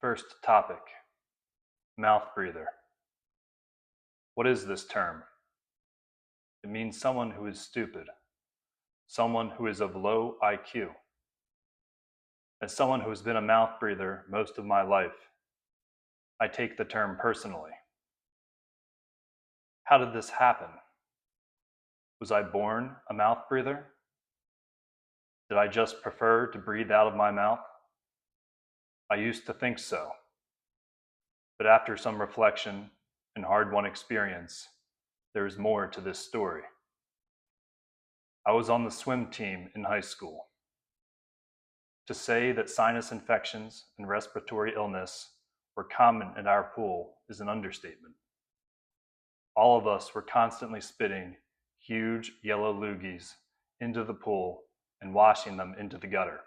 First topic, mouth breather. What is this term? It means someone who is stupid, someone who is of low IQ. As someone who has been a mouth breather most of my life, I take the term personally. How did this happen? Was I born a mouth breather? Did I just prefer to breathe out of my mouth? I used to think so. But after some reflection and hard-won experience, there is more to this story. I was on the swim team in high school. To say that sinus infections and respiratory illness were common in our pool is an understatement. All of us were constantly spitting huge yellow loogies into the pool and washing them into the gutter.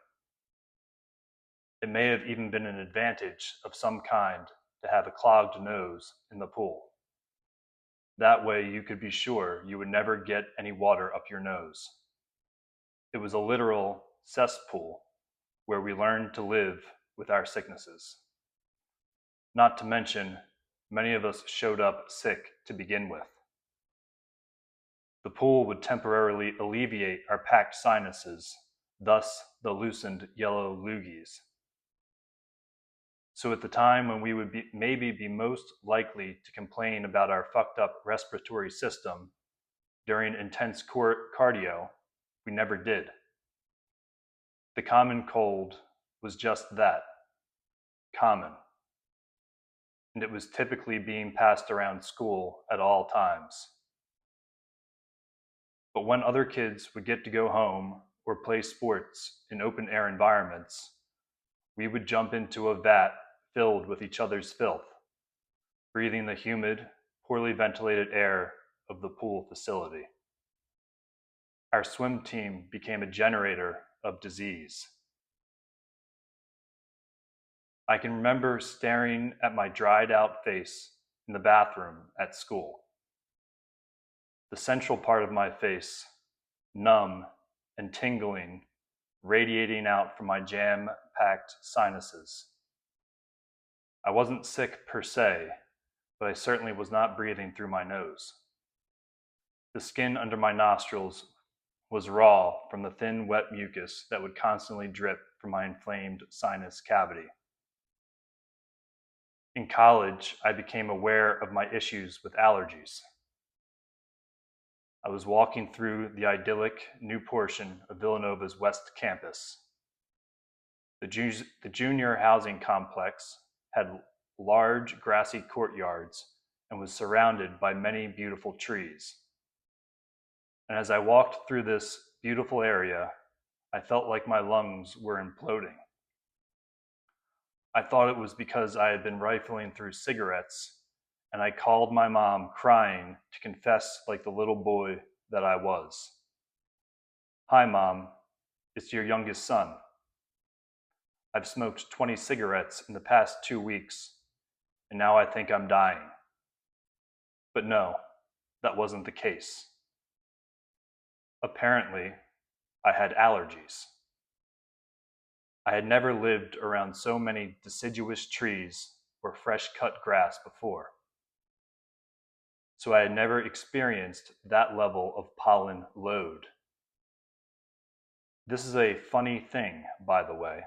It may have even been an advantage of some kind to have a clogged nose in the pool. That way you could be sure you would never get any water up your nose. It was a literal cesspool where we learned to live with our sicknesses. Not to mention, many of us showed up sick to begin with. The pool would temporarily alleviate our packed sinuses, thus the loosened yellow loogies. So at the time when we would maybe be most likely to complain about our fucked up respiratory system during intense cardio, we never did. The common cold was just that, common. And it was typically being passed around school at all times. But when other kids would get to go home or play sports in open air environments, we would jump into a vat filled with each other's filth, breathing the humid, poorly ventilated air of the pool facility. Our swim team became a generator of disease. I can remember staring at my dried out face in the bathroom at school. The central part of my face, numb and tingling, radiating out from my jam-packed sinuses. I wasn't sick per se, but I certainly was not breathing through my nose. The skin under my nostrils was raw from the thin, wet mucus that would constantly drip from my inflamed sinus cavity. In college, I became aware of my issues with allergies. I was walking through the idyllic new portion of Villanova's West Campus. The junior housing complex had large grassy courtyards and was surrounded by many beautiful trees. And as I walked through this beautiful area, I felt like my lungs were imploding. I thought it was because I had been rifling through cigarettes, and I called my mom crying to confess like the little boy that I was. "Hi, Mom. It's your youngest son. I've smoked 20 cigarettes in the past 2 weeks, and now I think I'm dying." But no, that wasn't the case. Apparently, I had allergies. I had never lived around so many deciduous trees or fresh-cut grass before. So I had never experienced that level of pollen load. This is a funny thing, by the way.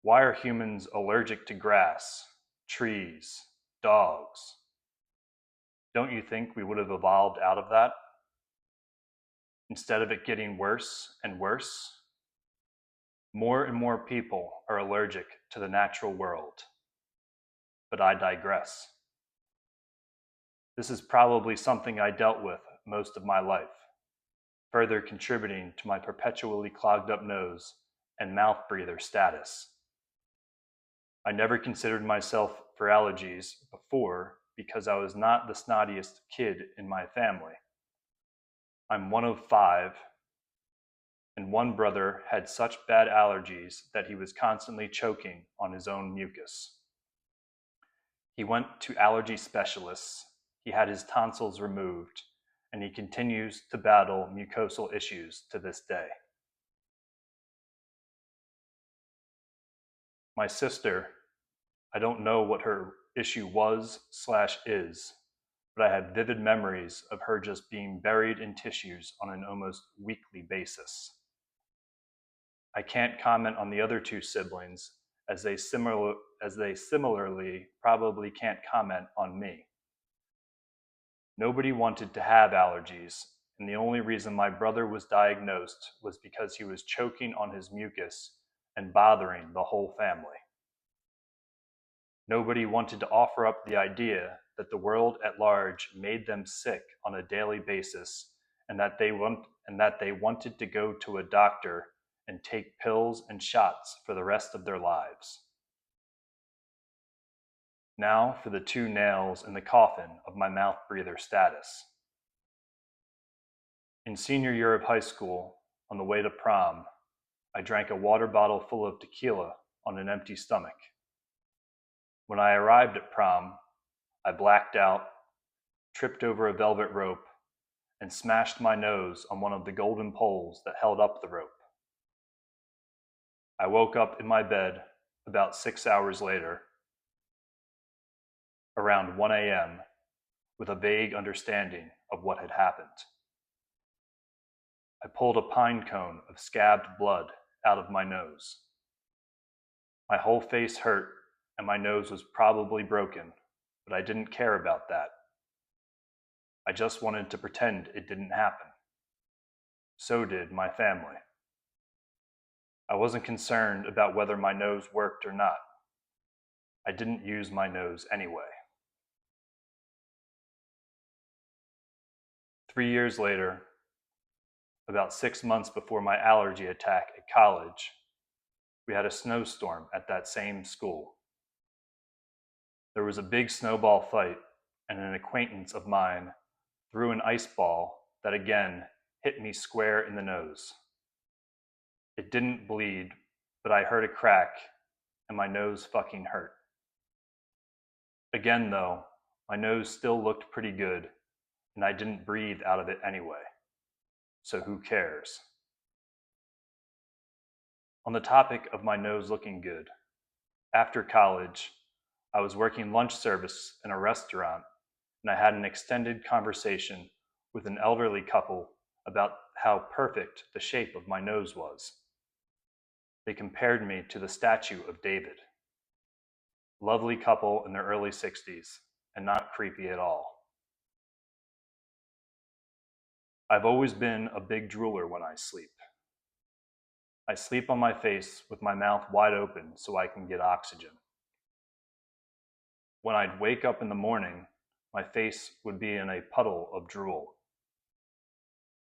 Why are humans allergic to grass, trees, dogs? Don't you think we would have evolved out of that? Instead of it getting worse and worse? More and more people are allergic to the natural world. But I digress. This is probably something I dealt with most of my life, further contributing to my perpetually clogged up nose and mouth breather status. I never considered myself for allergies before because I was not the snottiest kid in my family. I'm one of 5, and one brother had such bad allergies that he was constantly choking on his own mucus. He went to allergy specialists, he had his tonsils removed, and he continues to battle mucosal issues to this day. My sister I don't know what her issue was/is, but I have vivid memories of her just being buried in tissues on an almost weekly basis. I can't comment on the other two siblings as they similarly probably can't comment on me. Nobody wanted to have allergies, and the only reason my brother was diagnosed was because he was choking on his mucus and bothering the whole family. Nobody wanted to offer up the idea that the world at large made them sick on a daily basis and that they wanted to go to a doctor and take pills and shots for the rest of their lives. Now for the two nails in the coffin of my mouth breather status. In senior year of high school, on the way to prom, I drank a water bottle full of tequila on an empty stomach. When I arrived at prom, I blacked out, tripped over a velvet rope, and smashed my nose on one of the golden poles that held up the rope. I woke up in my bed about 6 hours later, around 1 a.m., with a vague understanding of what had happened. I pulled a pine cone of scabbed blood out of my nose. My whole face hurt and my nose was probably broken, but I didn't care about that. I just wanted to pretend it didn't happen. So did my family. I wasn't concerned about whether my nose worked or not. I didn't use my nose anyway. 3 years later, about 6 months before my allergy attack at college, we had a snowstorm at that same school. There was a big snowball fight, and an acquaintance of mine threw an ice ball that again hit me square in the nose. It didn't bleed, but I heard a crack, and my nose fucking hurt. Again, though, my nose still looked pretty good, and I didn't breathe out of it anyway. So who cares? On the topic of my nose looking good, after college, I was working lunch service in a restaurant, and I had an extended conversation with an elderly couple about how perfect the shape of my nose was. They compared me to the statue of David. Lovely couple in their early 60s, and not creepy at all. I've always been a big drooler when I sleep. I sleep on my face with my mouth wide open so I can get oxygen. When I'd wake up in the morning, my face would be in a puddle of drool.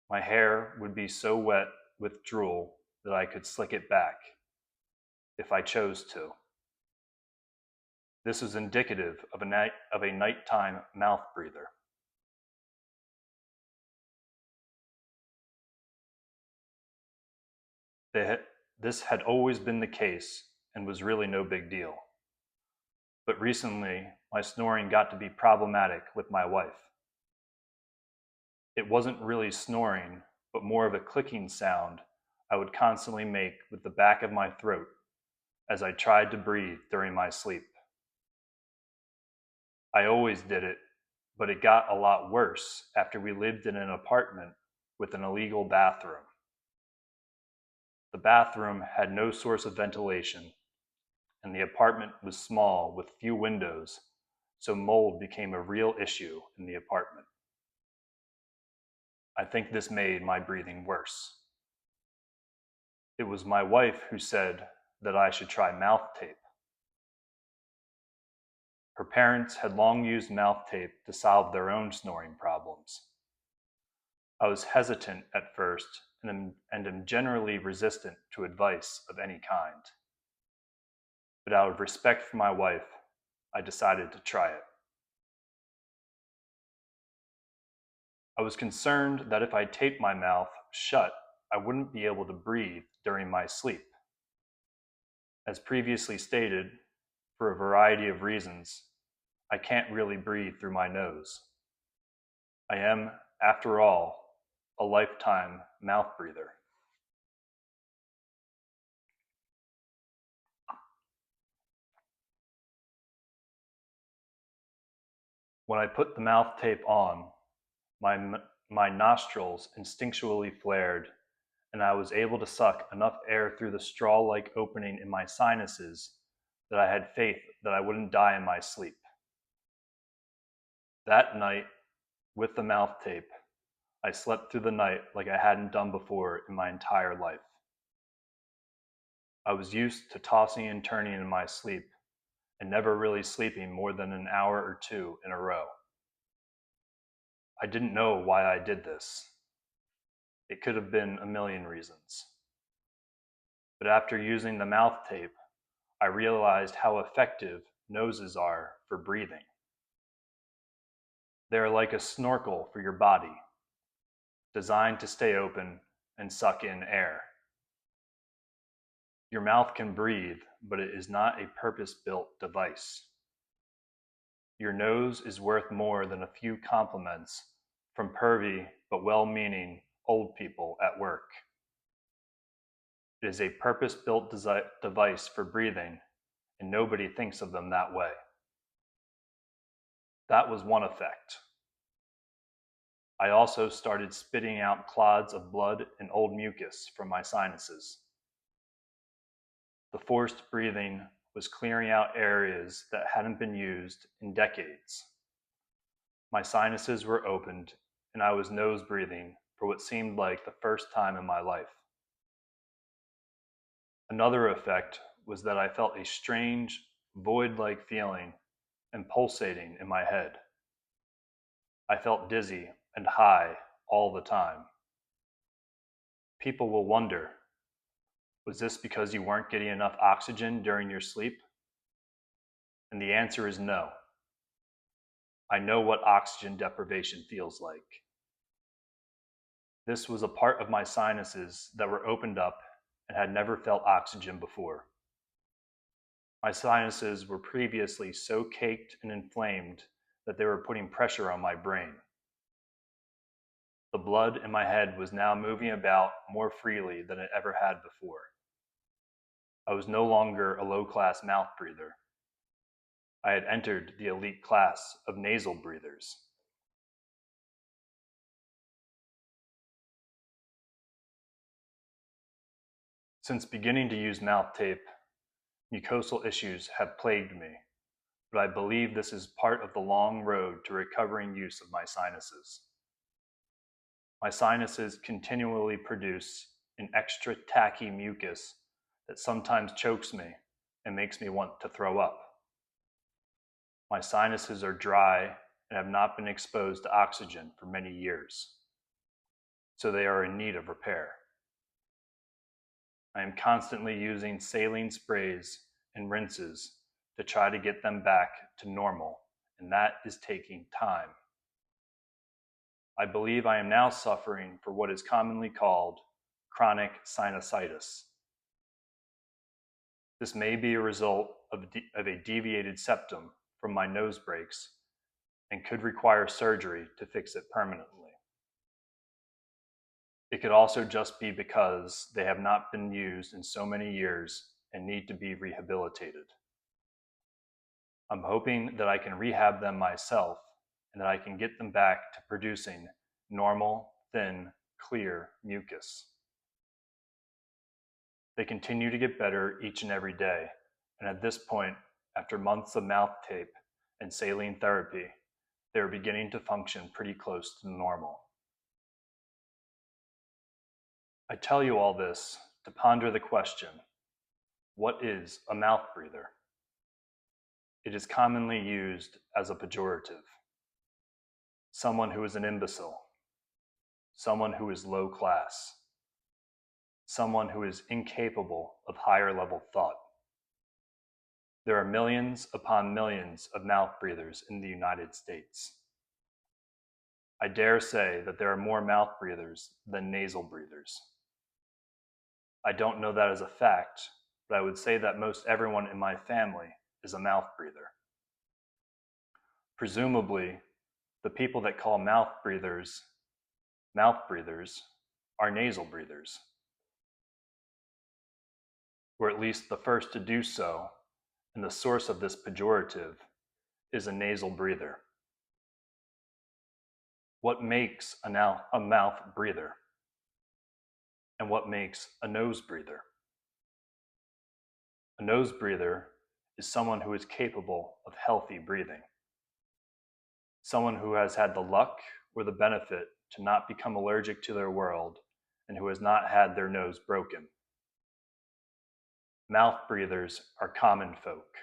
My hair would be so wet with drool that I could slick it back, if I chose to. This is indicative of a nighttime mouth breather. This had always been the case and was really no big deal. But recently, my snoring got to be problematic with my wife. It wasn't really snoring, but more of a clicking sound I would constantly make with the back of my throat as I tried to breathe during my sleep. I always did it, but it got a lot worse after we lived in an apartment with an illegal bathroom. The bathroom had no source of ventilation, and the apartment was small with few windows, so mold became a real issue in the apartment. I think this made my breathing worse. It was my wife who said that I should try mouth tape. Her parents had long used mouth tape to solve their own snoring problems. I was hesitant at first and am generally resistant to advice of any kind. But out of respect for my wife, I decided to try it. I was concerned that if I taped my mouth shut, I wouldn't be able to breathe during my sleep. As previously stated, for a variety of reasons, I can't really breathe through my nose. I am, after all, a lifetime mouth breather. When I put the mouth tape on, my nostrils instinctually flared, and I was able to suck enough air through the straw-like opening in my sinuses that I had faith that I wouldn't die in my sleep. That night, with the mouth tape, I slept through the night like I hadn't done before in my entire life. I was used to tossing and turning in my sleep and never really sleeping more than an hour or two in a row. I didn't know why I did this. It could have been a million reasons. But after using the mouth tape, I realized how effective noses are for breathing. They are like a snorkel for your body, designed to stay open and suck in air. Your mouth can breathe, but it is not a purpose-built device. Your nose is worth more than a few compliments from pervy but well-meaning old people at work. It is a purpose-built device for breathing, and nobody thinks of them that way. That was one effect. I also started spitting out clods of blood and old mucus from my sinuses. The forced breathing was clearing out areas that hadn't been used in decades. My sinuses were opened, and I was nose breathing for what seemed like the first time in my life. Another effect was that I felt a strange, void-like feeling and pulsating in my head. I felt dizzy and high all the time. People will wonder, was this because you weren't getting enough oxygen during your sleep? And the answer is no. I know what oxygen deprivation feels like. This was a part of my sinuses that were opened up and had never felt oxygen before. My sinuses were previously so caked and inflamed that they were putting pressure on my brain. The blood in my head was now moving about more freely than it ever had before. I was no longer a low-class mouth breather. I had entered the elite class of nasal breathers. Since beginning to use mouth tape, mucosal issues have plagued me, but I believe this is part of the long road to recovering use of my sinuses. My sinuses continually produce an extra tacky mucus that sometimes chokes me and makes me want to throw up. My sinuses are dry and have not been exposed to oxygen for many years, so they are in need of repair. I am constantly using saline sprays and rinses to try to get them back to normal, and that is taking time. I believe I am now suffering for what is commonly called chronic sinusitis. This may be a result of a deviated septum from my nose breaks and could require surgery to fix it permanently. It could also just be because they have not been used in so many years and need to be rehabilitated. I'm hoping that I can rehab them myself and that I can get them back to producing normal, thin, clear mucus. They continue to get better each and every day, and at this point, after months of mouth tape and saline therapy, they are beginning to function pretty close to normal. I tell you all this to ponder the question, what is a mouth breather? It is commonly used as a pejorative. Someone who is an imbecile. Someone who is low class. Someone who is incapable of higher level thought. There are millions upon millions of mouth breathers in the United States. I dare say that there are more mouth breathers than nasal breathers. I don't know that as a fact, but I would say that most everyone in my family is a mouth breather. Presumably, the people that call mouth breathers are nasal breathers, or at least the first to do so, and the source of this pejorative is a nasal breather. What makes a mouth breather? And what makes a nose breather? A nose breather is someone who is capable of healthy breathing. Someone who has had the luck or the benefit to not become allergic to their world and who has not had their nose broken. Mouth breathers are common folk,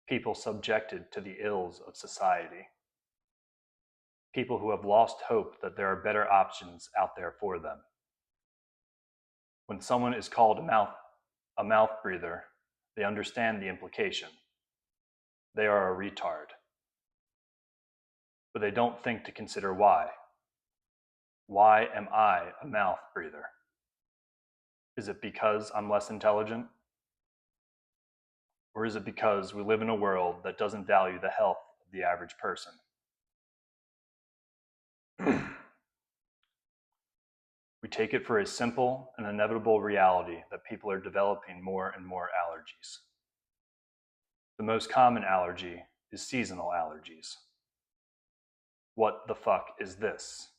people subjected to the ills of society, people who have lost hope that there are better options out there for them. When someone is called a mouth breather, they understand the implication. They are a retard. But they don't think to consider why. Why am I a mouth breather? Is it because I'm less intelligent? Or is it because we live in a world that doesn't value the health of the average person? We take it for a simple and inevitable reality that people are developing more and more allergies. The most common allergy is seasonal allergies. What the fuck is this?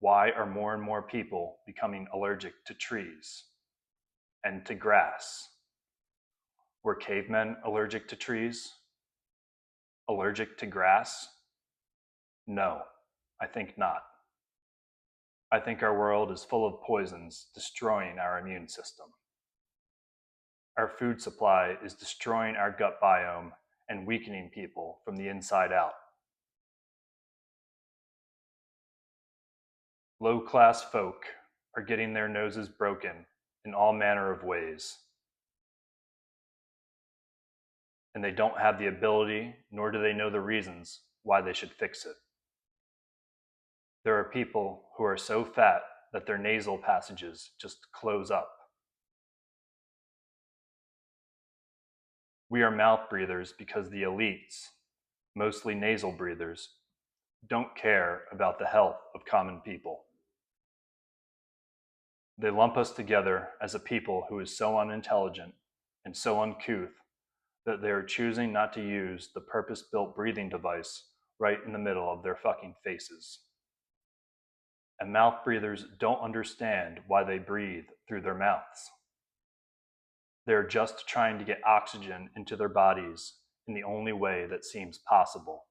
Why are more and more people becoming allergic to trees and to grass? Were cavemen allergic to trees? Allergic to grass? No, I think not. I think our world is full of poisons destroying our immune system. Our food supply is destroying our gut biome and weakening people from the inside out. Low-class folk are getting their noses broken in all manner of ways. And they don't have the ability, nor do they know the reasons why they should fix it. There are people who are so fat that their nasal passages just close up. We are mouth breathers because the elites, mostly nasal breathers, don't care about the health of common people. They lump us together as a people who is so unintelligent and so uncouth that they are choosing not to use the purpose-built breathing device right in the middle of their fucking faces. And mouth breathers don't understand why they breathe through their mouths. They're just trying to get oxygen into their bodies in the only way that seems possible.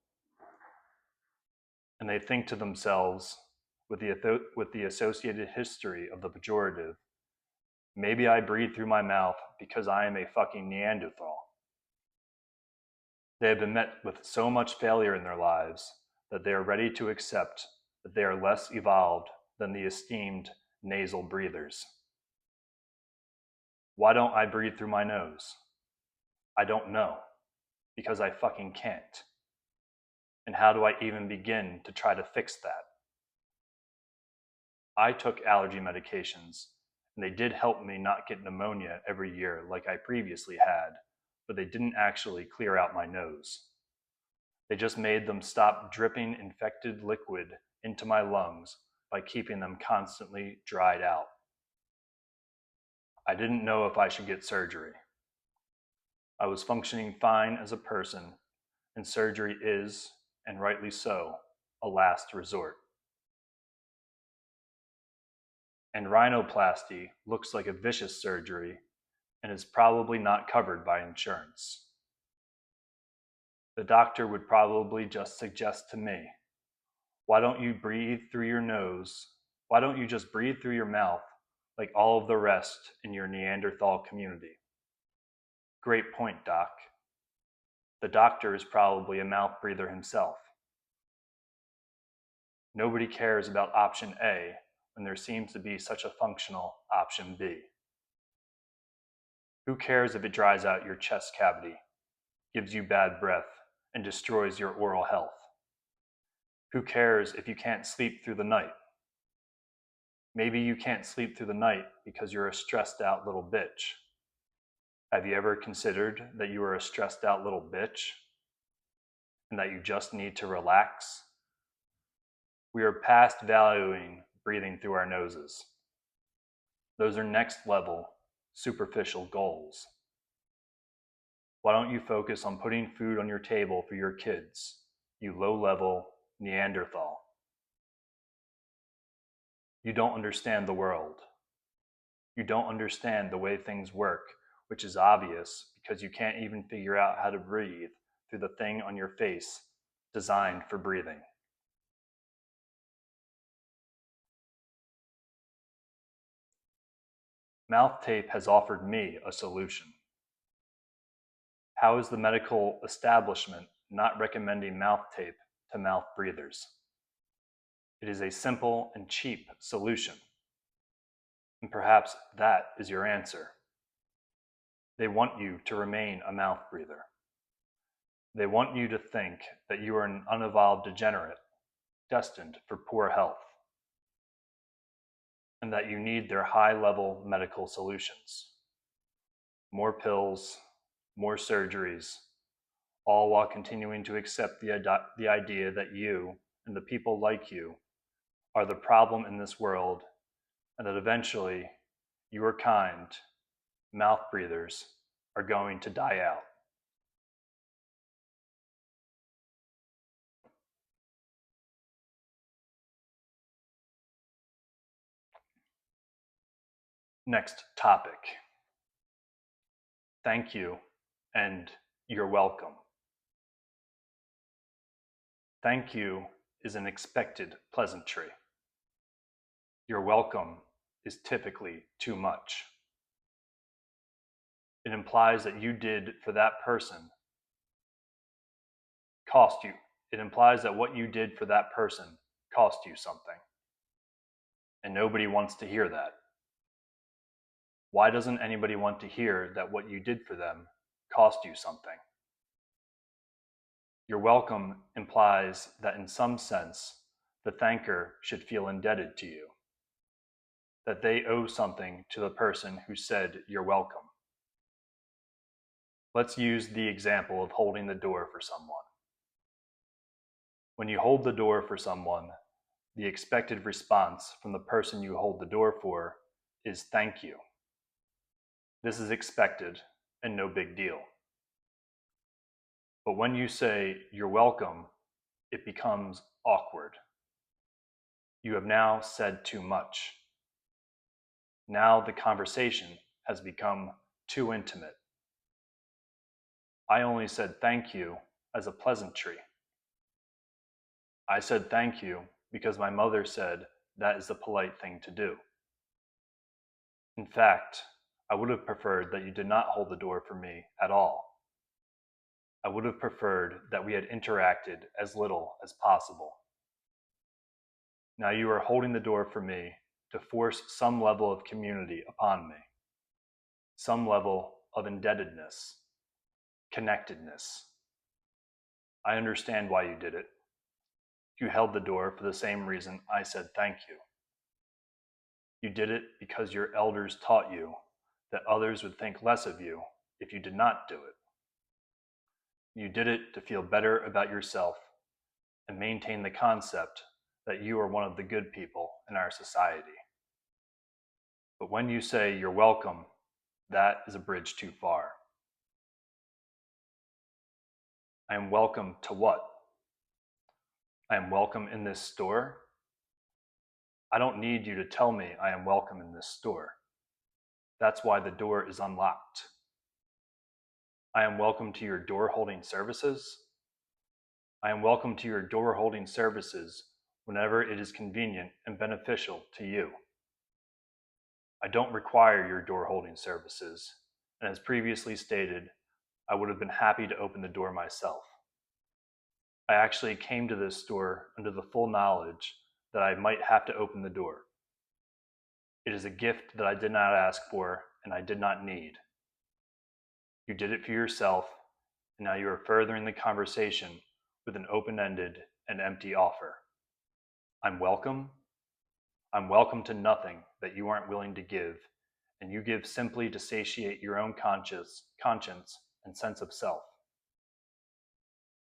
And they think to themselves, with the associated history of the pejorative, maybe I breathe through my mouth because I am a fucking Neanderthal. They have been met with so much failure in their lives that they are ready to accept that they are less evolved than the esteemed nasal breathers. Why don't I breathe through my nose? I don't know, because I fucking can't. And how do I even begin to try to fix that? I took allergy medications, and they did help me not get pneumonia every year like I previously had, but they didn't actually clear out my nose. They just made them stop dripping infected liquid into my lungs by keeping them constantly dried out. I didn't know if I should get surgery. I was functioning fine as a person, and surgery is, and rightly so, a last resort. And rhinoplasty looks like a vicious surgery and is probably not covered by insurance. The doctor would probably just suggest to me, why don't you breathe through your nose? Why don't you just breathe through your mouth like all of the rest in your Neanderthal community? Great point, Doc. The doctor is probably a mouth breather himself. Nobody cares about option A when there seems to be such a functional option B. Who cares if it dries out your chest cavity, gives you bad breath, and destroys your oral health? Who cares if you can't sleep through the night? Maybe you can't sleep through the night because you're a stressed out little bitch. Have you ever considered that you are a stressed out little bitch and that you just need to relax? We are past valuing breathing through our noses. Those are next level, superficial goals. Why don't you focus on putting food on your table for your kids, you low level, Neanderthal. You don't understand the world. You don't understand the way things work, which is obvious because you can't even figure out how to breathe through the thing on your face designed for breathing. Mouth tape has offered me a solution. How is the medical establishment not recommending mouth tape to mouth breathers? It is a simple and cheap solution. And perhaps that is your answer. They want you to remain a mouth breather. They want you to think that you are an unevolved degenerate destined for poor health, and that you need their high-level medical solutions. More pills, more surgeries, all while continuing to accept the idea that you and the people like you are the problem in this world, and that eventually your kind, mouth breathers, are going to die out. Next topic. Thank you and you're welcome. Thank you is an expected pleasantry. You're welcome is typically too much. It implies that you did for that person cost you. It implies that what you did for that person cost you something. And nobody wants to hear that. Why doesn't anybody want to hear that what you did for them cost you something? Your welcome implies that in some sense, the thanker should feel indebted to you, that they owe something to the person who said you're welcome. Let's use the example of holding the door for someone. When you hold the door for someone, the expected response from the person you hold the door for is thank you. This is expected and no big deal. But when you say you're welcome, it becomes awkward. You have now said too much. Now the conversation has become too intimate. I only said thank you as a pleasantry. I said thank you because my mother said that is the polite thing to do. In fact, I would have preferred that you did not hold the door for me at all. I would have preferred that we had interacted as little as possible. Now you are holding the door for me to force some level of community upon me, some level of indebtedness, connectedness. I understand why you did it. You held the door for the same reason I said thank you. You did it because your elders taught you that others would think less of you if you did not do it. You did it to feel better about yourself and maintain the concept that you are one of the good people in our society. But when you say you're welcome, that is a bridge too far. I am welcome to what? I am welcome in this store? I don't need you to tell me I am welcome in this store. That's why the door is unlocked. I am welcome to your door holding services. I am welcome to your door holding services whenever it is convenient and beneficial to you. I don't require your door holding services, and as previously stated, I would have been happy to open the door myself. I actually came to this store under the full knowledge that I might have to open the door. It is a gift that I did not ask for and I did not need. You did it for yourself, and now you are furthering the conversation with an open-ended and empty offer. I'm welcome. I'm welcome to nothing that you aren't willing to give, and you give simply to satiate your own conscience and sense of self.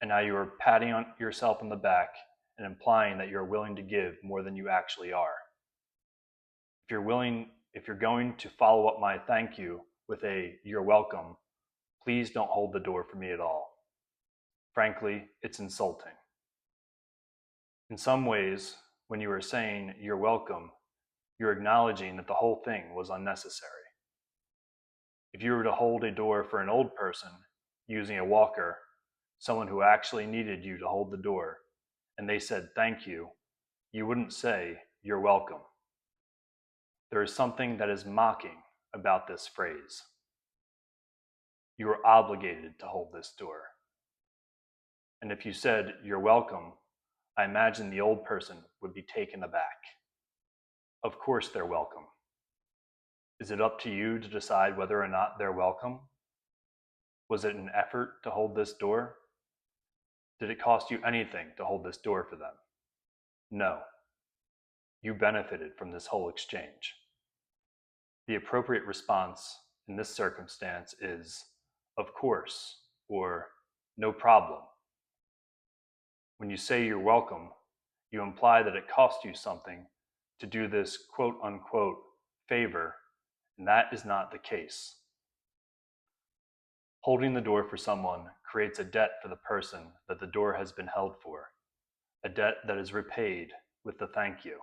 And now you are patting yourself on the back and implying that you're willing to give more than you actually are. If you're going to follow up my thank you with a you're welcome, please don't hold the door for me at all. Frankly, it's insulting. In some ways, when you are saying you're welcome, you're acknowledging that the whole thing was unnecessary. If you were to hold a door for an old person using a walker, someone who actually needed you to hold the door, and they said thank you, you wouldn't say you're welcome. There is something that is mocking about this phrase. You are obligated to hold this door. And if you said you're welcome, I imagine the old person would be taken aback. Of course they're welcome. Is it up to you to decide whether or not they're welcome? Was it an effort to hold this door? Did it cost you anything to hold this door for them? No. You benefited from this whole exchange. The appropriate response in this circumstance is, of course, or no problem. When you say you're welcome, you imply that it cost you something to do this quote unquote favor, and that is not the case. Holding the door for someone creates a debt for the person that the door has been held for, a debt that is repaid with the thank you,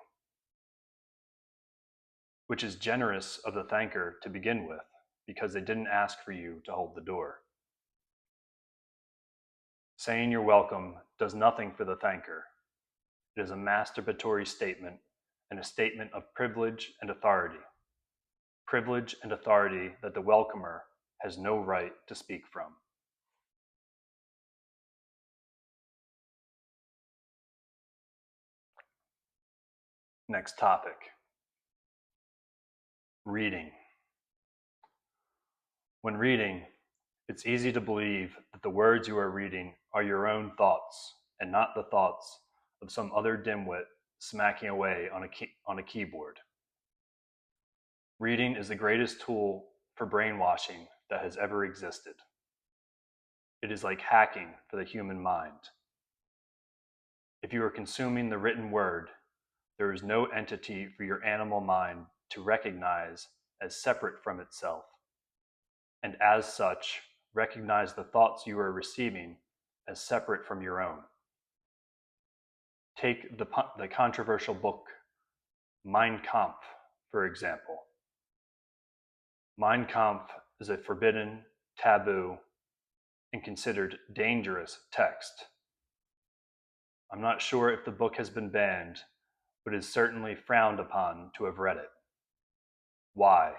which is generous of the thanker to begin with, because they didn't ask for you to hold the door. Saying you're welcome does nothing for the thanker. It is a masturbatory statement and a statement of privilege and authority. Privilege and authority that the welcomer has no right to speak from. Next topic. Reading. When reading, it's easy to believe that the words you are reading are your own thoughts and not the thoughts of some other dimwit smacking away on a keyboard. Reading is the greatest tool for brainwashing that has ever existed. It is like hacking for the human mind. If you are consuming the written word, there is no entity for your animal mind to recognize as separate from itself, and as such, recognize the thoughts you are receiving as separate from your own. Take the controversial book Mein Kampf, for example. Mein Kampf is a forbidden, taboo, and considered dangerous text. I'm not sure if the book has been banned, but it is certainly frowned upon to have read it. Why?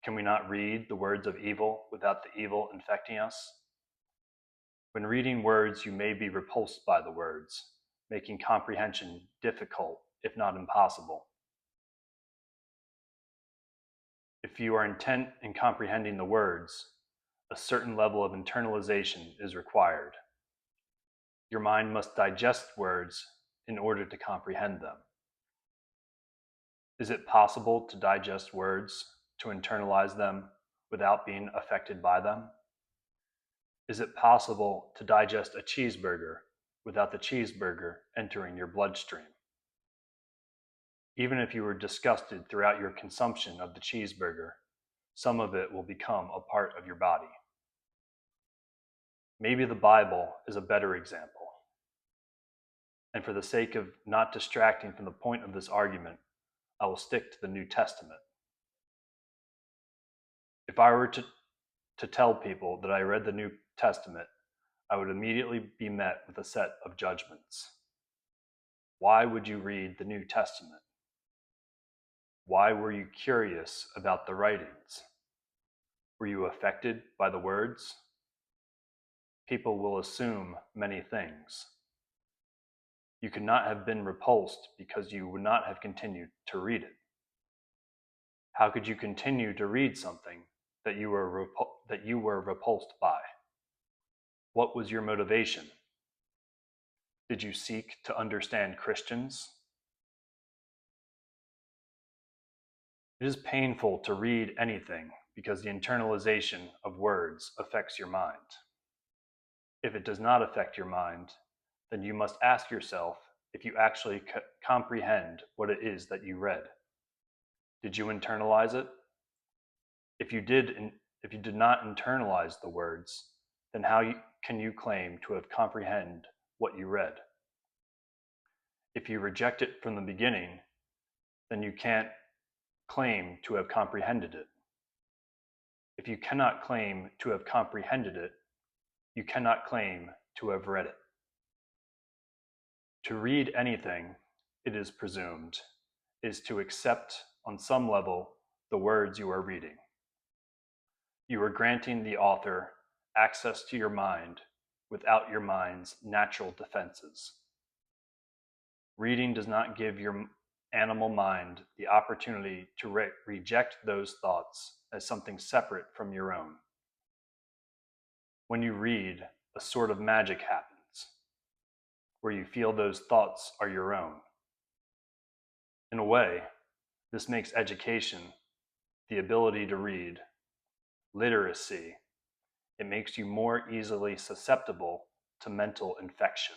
Can we not read the words of evil without the evil infecting us? When reading words, you may be repulsed by the words, making comprehension difficult, if not impossible. If you are intent in comprehending the words, a certain level of internalization is required. Your mind must digest words in order to comprehend them. Is it possible to digest words, to internalize them without being affected by them? Is it possible to digest a cheeseburger without the cheeseburger entering your bloodstream? Even if you were disgusted throughout your consumption of the cheeseburger, some of it will become a part of your body. Maybe the Bible is a better example. And for the sake of not distracting from the point of this argument, I will stick to the New Testament. If I were to tell people that I read the New Testament, I would immediately be met with a set of judgments. Why would you read the New Testament? Why were you curious about the writings? Were you affected by the words? People will assume many things. You could not have been repulsed because you would not have continued to read it. How could you continue to read something that you were repulsed by? What was your motivation? Did you seek to understand Christians? It is painful to read anything because the internalization of words affects your mind. If it does not affect your mind, then you must ask yourself if you actually comprehend what it is that you read. Did you internalize it? If you did not internalize the words, then how can you claim to have comprehended what you read? If you reject it from the beginning, then you can't claim to have comprehended it. If you cannot claim to have comprehended it, you cannot claim to have read it. To read anything, it is presumed, is to accept on some level the words you are reading. You are granting the author access to your mind without your mind's natural defenses. Reading does not give your animal mind the opportunity to reject those thoughts as something separate from your own. When you read, a sort of magic happens, where you feel those thoughts are your own. In a way, this makes education, the ability to read, literacy. It makes you more easily susceptible to mental infection.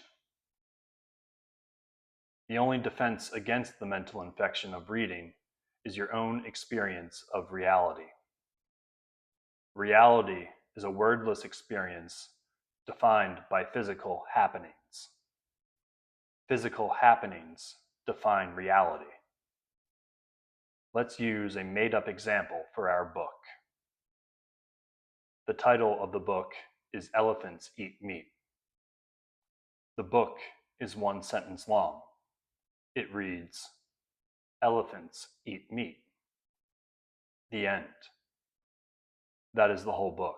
The only defense against the mental infection of reading is your own experience of reality. Reality is a wordless experience defined by physical happenings. Physical happenings define reality. Let's use a made-up example for our book. The title of the book is Elephants Eat Meat. The book is one sentence long. It reads, Elephants eat meat. The end. That is the whole book.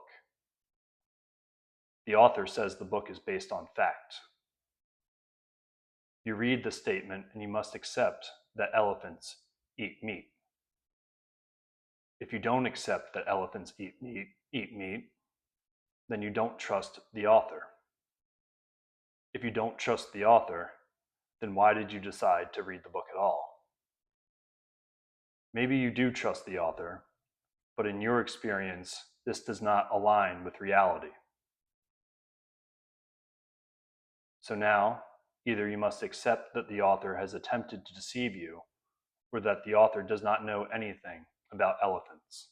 The author says the book is based on fact. You read the statement and you must accept that elephants eat meat. If you don't accept that elephants eat meat, then you don't trust the author. If you don't trust the author, then why did you decide to read the book at all? Maybe you do trust the author, but in your experience, this does not align with reality. So now, either you must accept that the author has attempted to deceive you, or that the author does not know anything about elephants.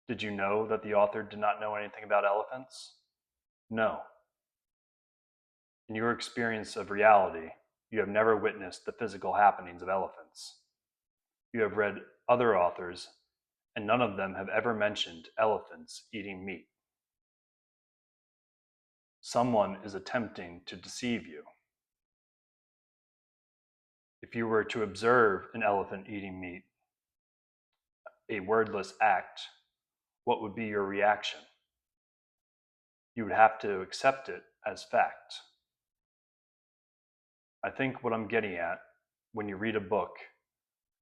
Did you know that the author did not know anything about elephants? No. In your experience of reality, you have never witnessed the physical happenings of elephants. You have read other authors, and none of them have ever mentioned elephants eating meat. Someone is attempting to deceive you. If you were to observe an elephant eating meat, a wordless act, what would be your reaction? You would have to accept it as fact. I think what I'm getting at, when you read a book,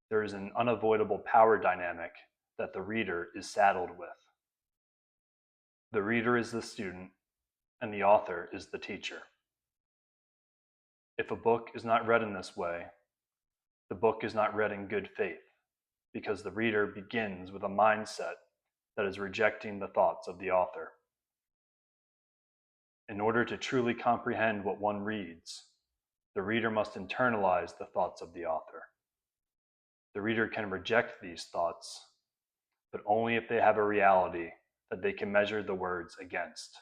there is an unavoidable power dynamic that the reader is saddled with. The reader is the student, and the author is the teacher. If a book is not read in this way, the book is not read in good faith, because the reader begins with a mindset that is rejecting the thoughts of the author. In order to truly comprehend what one reads, the reader must internalize the thoughts of the author. The reader can reject these thoughts, but only if they have a reality that they can measure the words against.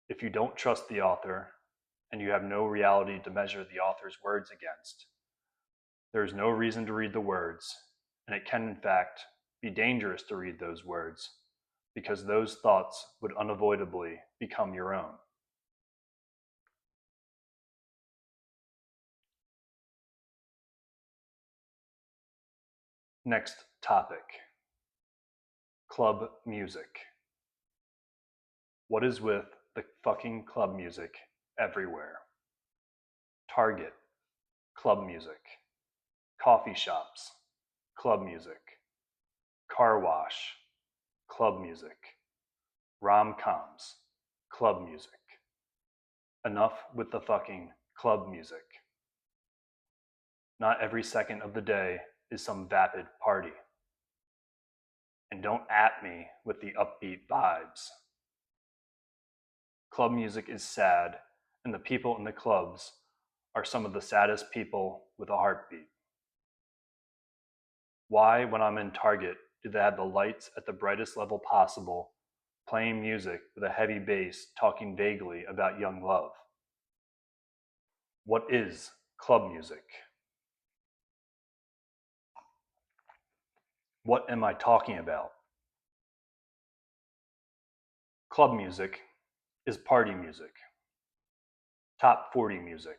If you don't trust the author, and you have no reality to measure the author's words against, there is no reason to read the words, and it can in fact be dangerous to read those words, because those thoughts would unavoidably become your own. Next topic, club music. What is with the fucking club music everywhere? Target, club music. Coffee shops, club music. Car wash, club music. Rom-coms, club music. Enough with the fucking club music. Not every second of the day is some vapid party. And don't at me with the upbeat vibes. Club music is sad, and the people in the clubs are some of the saddest people with a heartbeat. Why, when I'm in Target, do they have the lights at the brightest level possible, playing music with a heavy bass talking vaguely about young love? What is club music? What am I talking about? Club music is party music, top 40 music.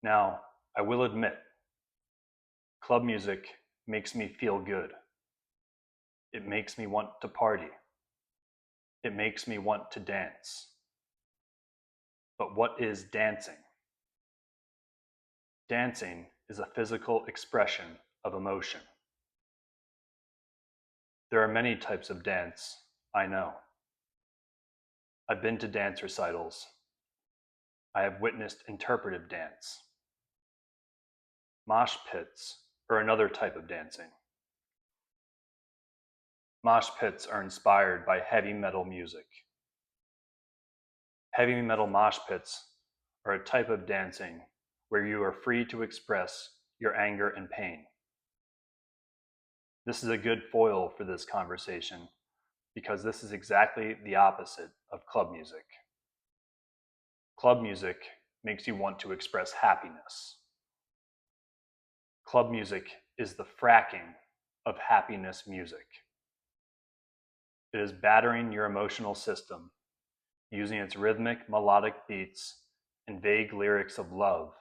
Now, I will admit, club music makes me feel good. It makes me want to party. It makes me want to dance. But what is dancing? Dancing is a physical expression of emotion. There are many types of dance, I know. I've been to dance recitals. I have witnessed interpretive dance. Mosh pits are another type of dancing. Mosh pits are inspired by heavy metal music. Heavy metal mosh pits are a type of dancing where you are free to express your anger and pain. This is a good foil for this conversation because this is exactly the opposite of club music. Club music makes you want to express happiness. Club music is the fracking of happiness music. It is battering your emotional system using its rhythmic, melodic beats and vague lyrics of love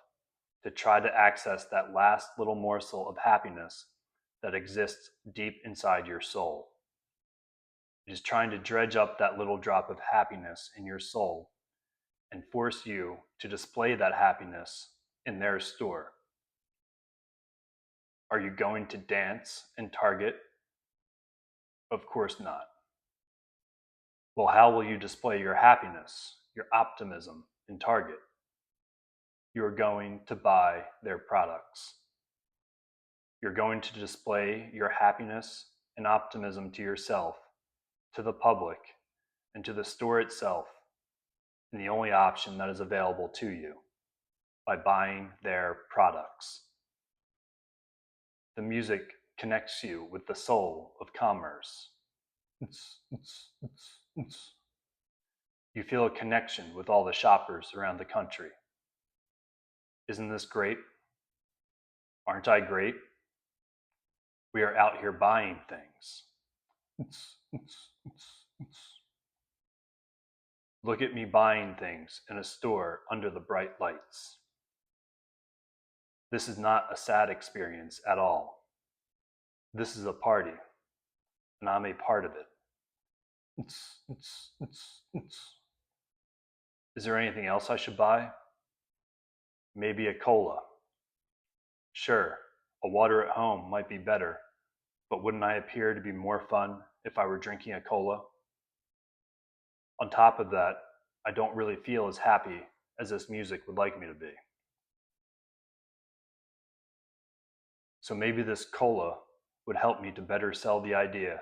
to try to access that last little morsel of happiness that exists deep inside your soul. It is trying to dredge up that little drop of happiness in your soul and force you to display that happiness in their store. Are you going to dance in Target? Of course not. Well, how will you display your happiness, your optimism in Target? You're going to buy their products. You're going to display your happiness and optimism to yourself, to the public, and to the store itself, and the only option that is available to you, by buying their products. The music connects you with the soul of commerce. You feel a connection with all the shoppers around the country. Isn't this great? Aren't I great? We are out here buying things. Look at me buying things in a store under the bright lights. This is not a sad experience at all. This is a party, and I'm a part of it. Is there anything else I should buy? Maybe a cola. Sure, a water at home might be better, but wouldn't I appear to be more fun if I were drinking a cola? On top of that, I don't really feel as happy as this music would like me to be. So maybe this cola would help me to better sell the idea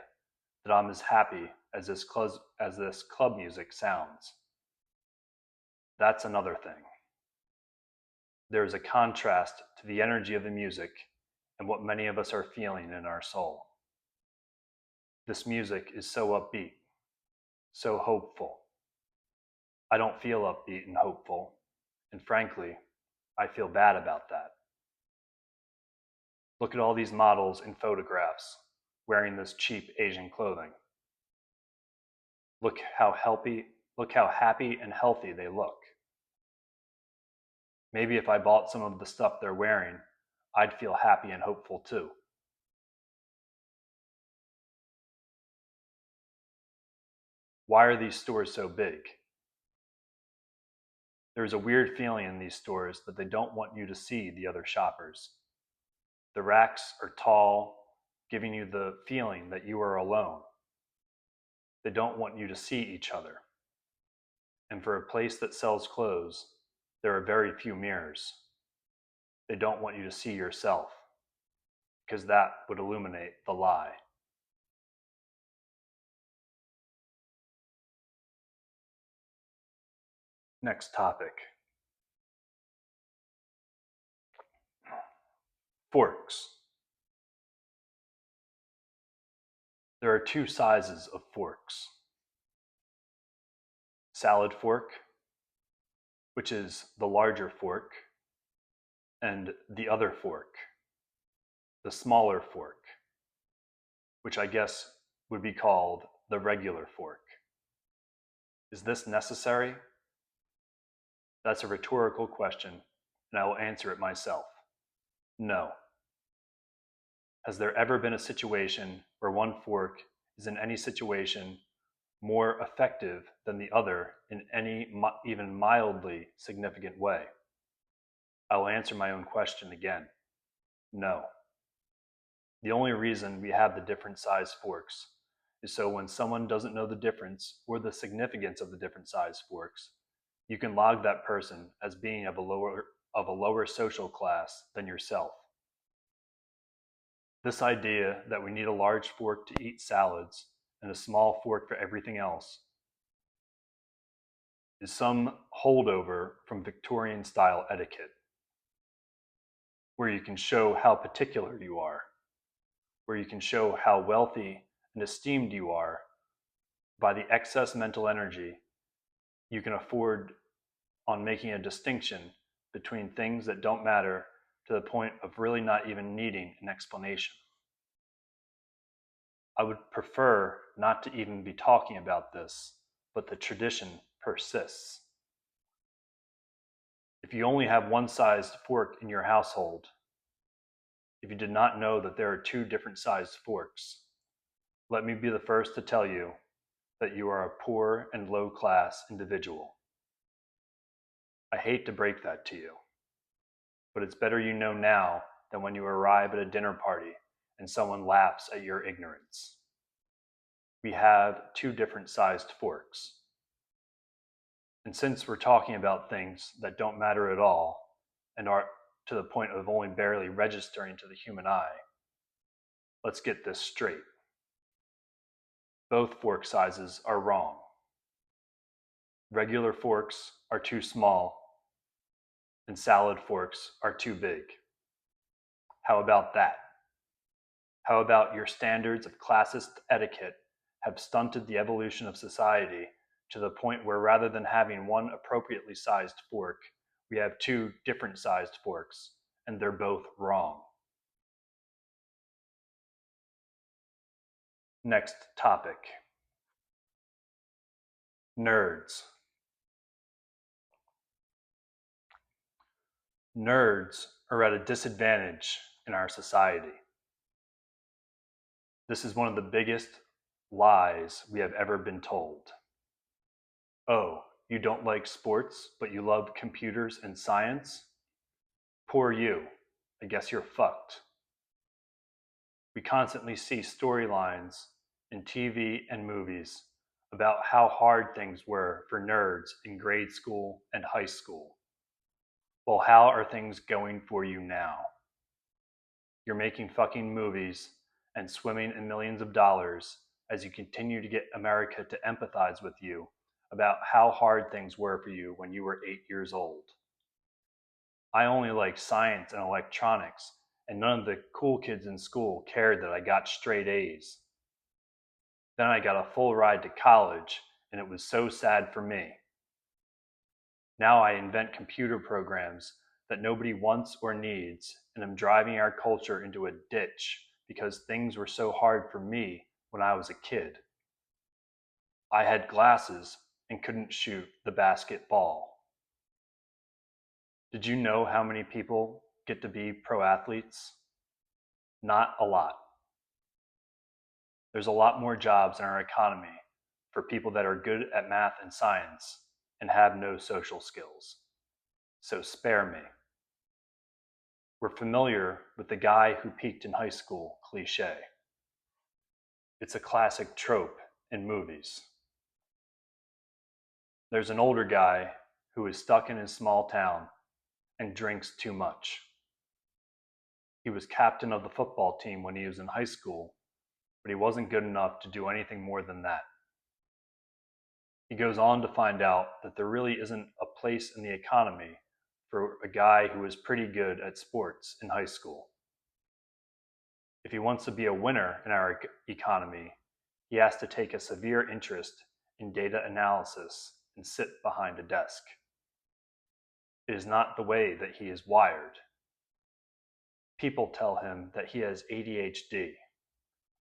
that I'm as happy as this club music sounds. That's another thing. There is a contrast to the energy of the music and what many of us are feeling in our soul. This music is so upbeat, so hopeful. I don't feel upbeat and hopeful, and frankly, I feel bad about that. Look at all these models in photographs wearing this cheap Asian clothing. Look how happy and healthy they look. Maybe if I bought some of the stuff they're wearing, I'd feel happy and hopeful too. Why are these stores so big? There's a weird feeling in these stores that they don't want you to see the other shoppers. The racks are tall, giving you the feeling that you are alone. They don't want you to see each other. And for a place that sells clothes, there are very few mirrors. They don't want you to see yourself, because that would illuminate the lie. Next topic. Forks. There are two sizes of forks. Salad fork which is the larger fork, and the other fork, the smaller fork, which I guess would be called the regular fork. Is this necessary? That's a rhetorical question, and I will answer it myself. No. Has there ever been a situation where one fork is in any situation more effective than the other in any even mildly significant way? I will answer my own question again. No. The only reason we have the different size forks is so when someone doesn't know the difference or the significance of the different size forks, you can log that person as being of a lower social class than yourself. This idea that we need a large fork to eat salads and a small fork for everything else is some holdover from Victorian style etiquette, where you can show how particular you are, where you can show how wealthy and esteemed you are by the excess mental energy you can afford on making a distinction between things that don't matter to the point of really not even needing an explanation. I would prefer not to even be talking about this, but the tradition persists. If you only have one sized fork in your household, if you did not know that there are two different sized forks, let me be the first to tell you that you are a poor and low class individual. I hate to break that to you, but it's better you know now than when you arrive at a dinner party and someone laughs at your ignorance. We have two different sized forks. And since we're talking about things that don't matter at all and are to the point of only barely registering to the human eye, let's get this straight. Both fork sizes are wrong. Regular forks are too small, and salad forks are too big. How about that? How about your standards of classist etiquette have stunted the evolution of society to the point where rather than having one appropriately sized fork, we have two different sized forks, and they're both wrong. Next topic. Nerds. Nerds are at a disadvantage in our society. This is one of the biggest lies we have ever been told. Oh, you don't like sports, but you love computers and science? Poor you. I guess you're fucked. We constantly see storylines in TV and movies about how hard things were for nerds in grade school and high school. Well, how are things going for you now? You're making fucking movies and swimming in millions of dollars as you continue to get America to empathize with you about how hard things were for you when you were 8 years old. I only like science and electronics, and none of the cool kids in school cared that I got straight A's. Then I got a full ride to college, and it was so sad for me. Now I invent computer programs that nobody wants or needs, and I'm driving our culture into a ditch because things were so hard for me when I was a kid. I had glasses and couldn't shoot the basketball. Did you know how many people get to be pro athletes? Not a lot. There's a lot more jobs in our economy for people that are good at math and science and have no social skills. So spare me. We're familiar with the guy who peaked in high school cliche. It's a classic trope in movies. There's an older guy who is stuck in his small town and drinks too much. He was captain of the football team when he was in high school, but he wasn't good enough to do anything more than that. He goes on to find out that there really isn't a place in the economy for a guy who is pretty good at sports in high school. If he wants to be a winner in our economy, he has to take a severe interest in data analysis and sit behind a desk. It is not the way that he is wired. People tell him that he has ADHD,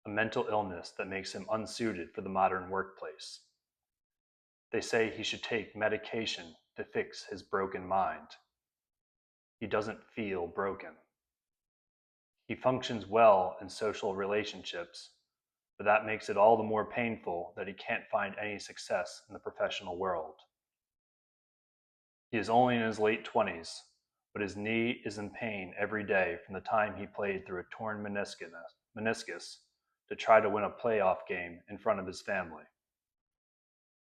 a mental illness that makes him unsuited for the modern workplace. They say he should take medication to fix his broken mind. He doesn't feel broken. He functions well in social relationships, but that makes it all the more painful that he can't find any success in the professional world. He is only in his late 20s, but his knee is in pain every day from the time he played through a torn meniscus to try to win a playoff game in front of his family.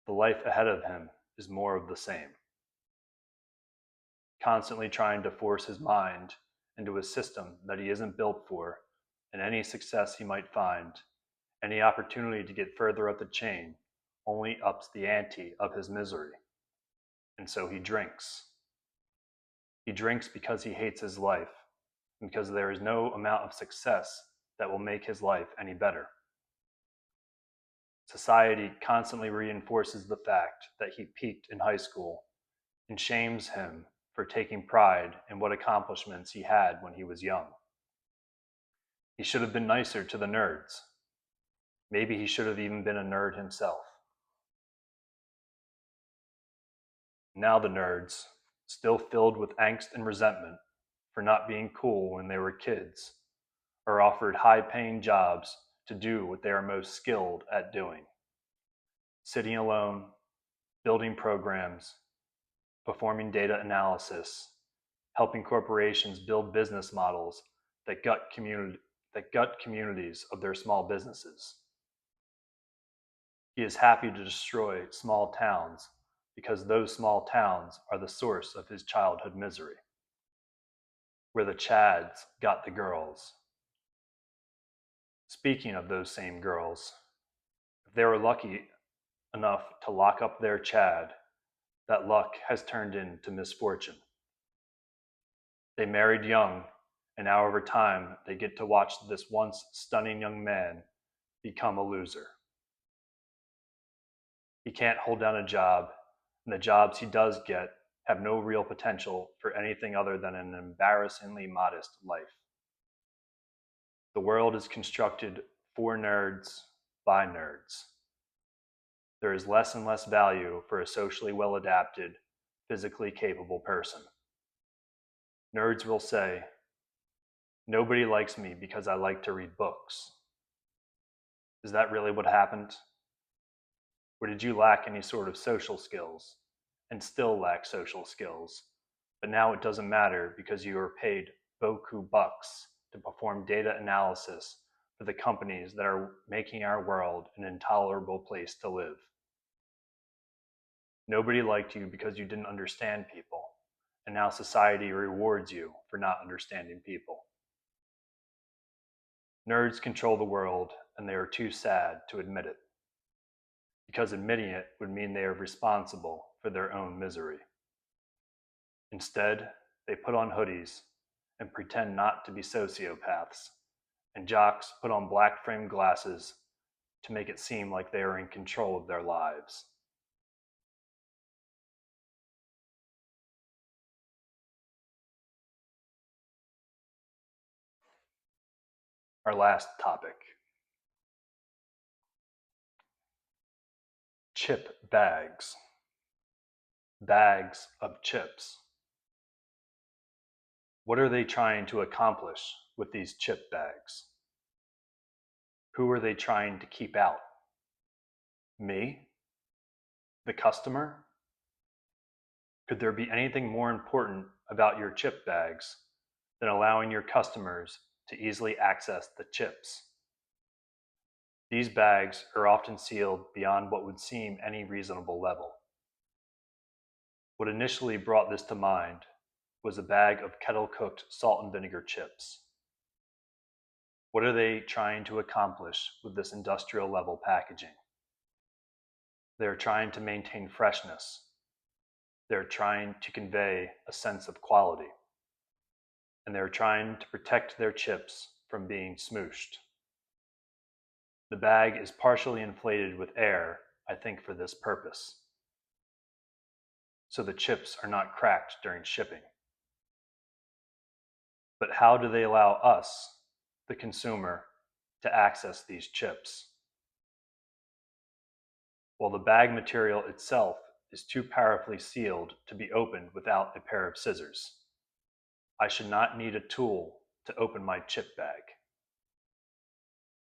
The life ahead of him is more of the same. Constantly trying to force his mind into a system that he isn't built for, and any success he might find, any opportunity to get further up the chain, only ups the ante of his misery. And so he drinks. He drinks because he hates his life, and because there is no amount of success that will make his life any better. Society constantly reinforces the fact that he peaked in high school and shames him for taking pride in what accomplishments he had when he was young. He should have been nicer to the nerds. Maybe he should have even been a nerd himself. Now the nerds, still filled with angst and resentment for not being cool when they were kids, are offered high-paying jobs to do what they are most skilled at doing. Sitting alone, building programs, performing data analysis, helping corporations build business models that gut communities of their small businesses. He is happy to destroy small towns because those small towns are the source of his childhood misery, where the Chads got the girls. Speaking of those same girls, if they were lucky enough to lock up their Chad, that luck has turned into misfortune. They married young, and now over time they get to watch this once stunning young man become a loser. He can't hold down a job, and the jobs he does get have no real potential for anything other than an embarrassingly modest life. The world is constructed for nerds by nerds. There is less and less value for a socially well-adapted, physically capable person. Nerds will say, "Nobody likes me because I like to read books." Is that really what happened? Or did you lack any sort of social skills, and still lack social skills, but now it doesn't matter because you are paid beaucoup bucks to perform data analysis for the companies that are making our world an intolerable place to live? Nobody liked you because you didn't understand people, and now society rewards you for not understanding people. Nerds control the world, and they are too sad to admit it, because admitting it would mean they are responsible for their own misery. Instead, they put on hoodies and pretend not to be sociopaths, and jocks put on black framed glasses to make it seem like they are in control of their lives. Our last topic: chip bags. Bags of chips. What are they trying to accomplish with these chip bags? Who are they trying to keep out? Me? The customer? Could there be anything more important about your chip bags than allowing your customers to easily access the chips? These bags are often sealed beyond what would seem any reasonable level. What initially brought this to mind was a bag of kettle-cooked salt and vinegar chips. What are they trying to accomplish with this industrial level packaging? They are trying to maintain freshness. They're trying to convey a sense of quality. And they're trying to protect their chips from being smooshed. The bag is partially inflated with air, I think, for this purpose. so the chips are not cracked during shipping. But how do they allow us, the consumer, to access these chips? Well, the bag material itself is too powerfully sealed to be opened without a pair of scissors. I should not need a tool to open my chip bag.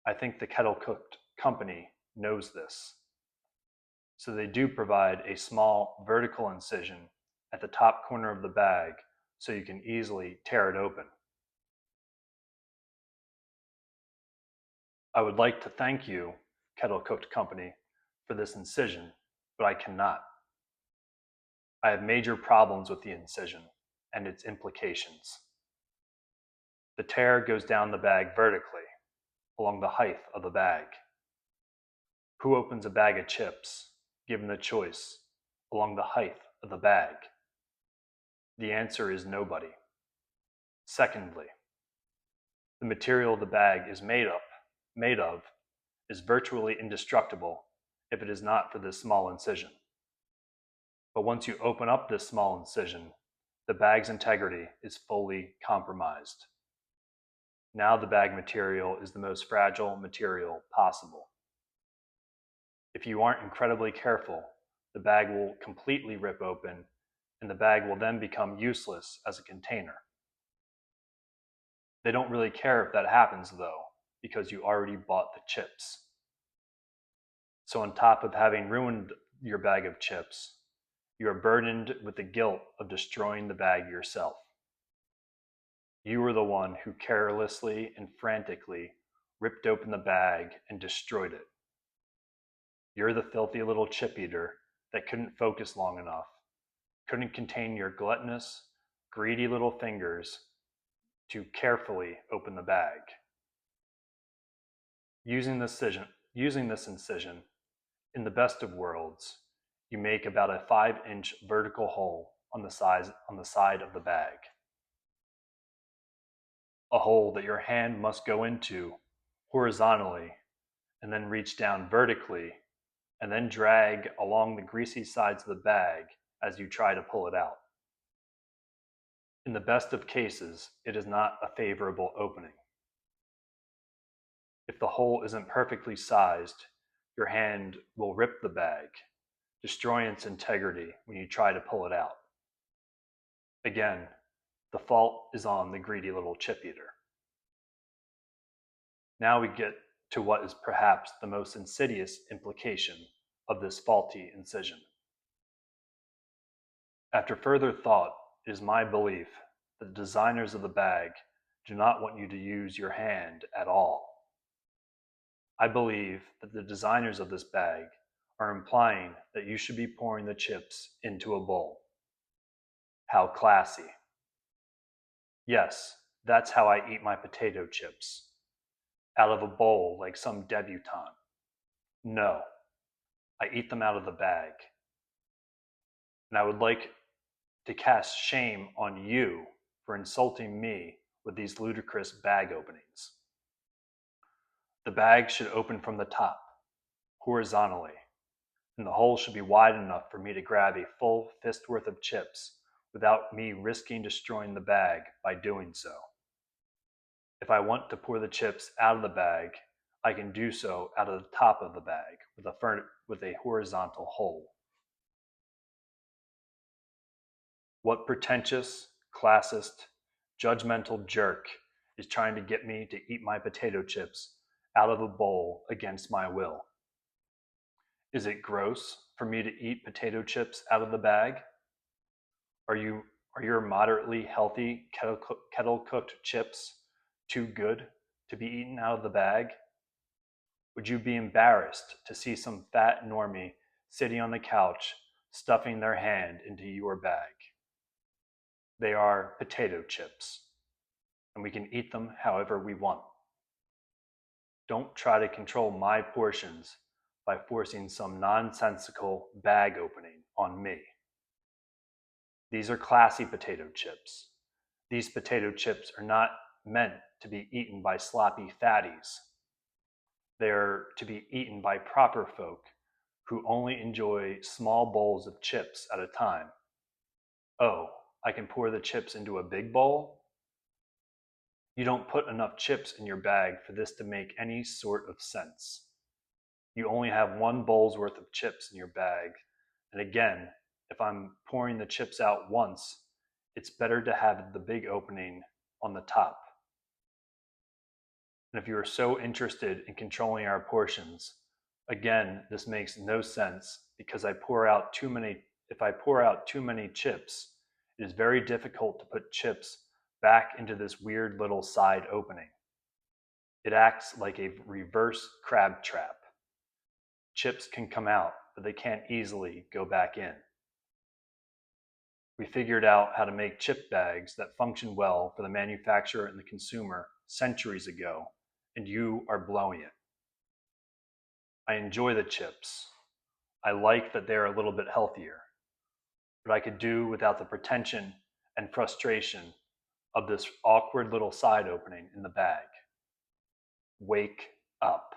I think the Kettle Cooked company knows this. So they do provide a small vertical incision at the top corner of the bag so you can easily tear it open. I would like to thank you, Kettle Cooked company, for this incision, but I cannot. I have major problems with the incision and its implications. The tear goes down the bag vertically, along the height of the bag. Who opens a bag of chips, given the choice, along the height of the bag? The answer is nobody. Secondly, the material the bag is made of is virtually indestructible if it is not for this small incision. But once you open up this small incision, the bag's integrity is fully compromised. Now the bag material is the most fragile material possible. If you aren't incredibly careful, the bag will completely rip open, and the bag will then become useless as a container. They don't really care if that happens though, because you already bought the chips. So on top of having ruined your bag of chips, you are burdened with the guilt of destroying the bag yourself. You were the one who carelessly and frantically ripped open the bag and destroyed it. You're the filthy little chip eater that couldn't focus long enough, couldn't contain your gluttonous, greedy little fingers to carefully open the bag. Using this incision, in the best of worlds, you make about a 5-inch vertical hole on the side of the bag. A hole that your hand must go into horizontally and then reach down vertically and then drag along the greasy sides of the bag as you try to pull it out. In the best of cases, it is not a favorable opening. If the hole isn't perfectly sized, your hand will rip the bag, destroying its integrity when you try to pull it out. Again, the fault is on the greedy little chip eater. Now we get to what is perhaps the most insidious implication of this faulty incision. After further thought, it is my belief that the designers of the bag do not want you to use your hand at all. I believe that the designers of this bag are implying that you should be pouring the chips into a bowl. How classy. Yes, that's how I eat my potato chips. Out of a bowl like some debutante. No, I eat them out of the bag. And I would like to cast shame on you for insulting me with these ludicrous bag openings. The bag should open from the top, horizontally, and the hole should be wide enough for me to grab a full fist worth of chips without me risking destroying the bag by doing so. If I want to pour the chips out of the bag, I can do so out of the top of the bag with a horizontal hole. What pretentious, classist, judgmental jerk is trying to get me to eat my potato chips out of a bowl against my will? Is it gross for me to eat potato chips out of the bag? Are your moderately healthy kettle cooked chips too good to be eaten out of the bag? Would you be embarrassed to see some fat normie sitting on the couch stuffing their hand into your bag? They are potato chips, and we can eat them however we want. Don't try to control my portions by forcing some nonsensical bag opening on me. These are classy potato chips. These potato chips are not meant to be eaten by sloppy fatties. They are to be eaten by proper folk who only enjoy small bowls of chips at a time. Oh, I can pour the chips into a big bowl? You don't put enough chips in your bag for this to make any sort of sense. You only have one bowl's worth of chips in your bag. And again, if I'm pouring the chips out once, it's better to have the big opening on the top. And if you are so interested in controlling our portions, again, this makes no sense because if I pour out too many chips, it is very difficult to put chips back into this weird little side opening. It acts like a reverse crab trap. Chips can come out, but they can't easily go back in. We figured out how to make chip bags that function well for the manufacturer and the consumer centuries ago, and you are blowing it. I enjoy the chips. I like that they're a little bit healthier, but I could do without the pretension and frustration of this awkward little side opening in the bag. Wake up.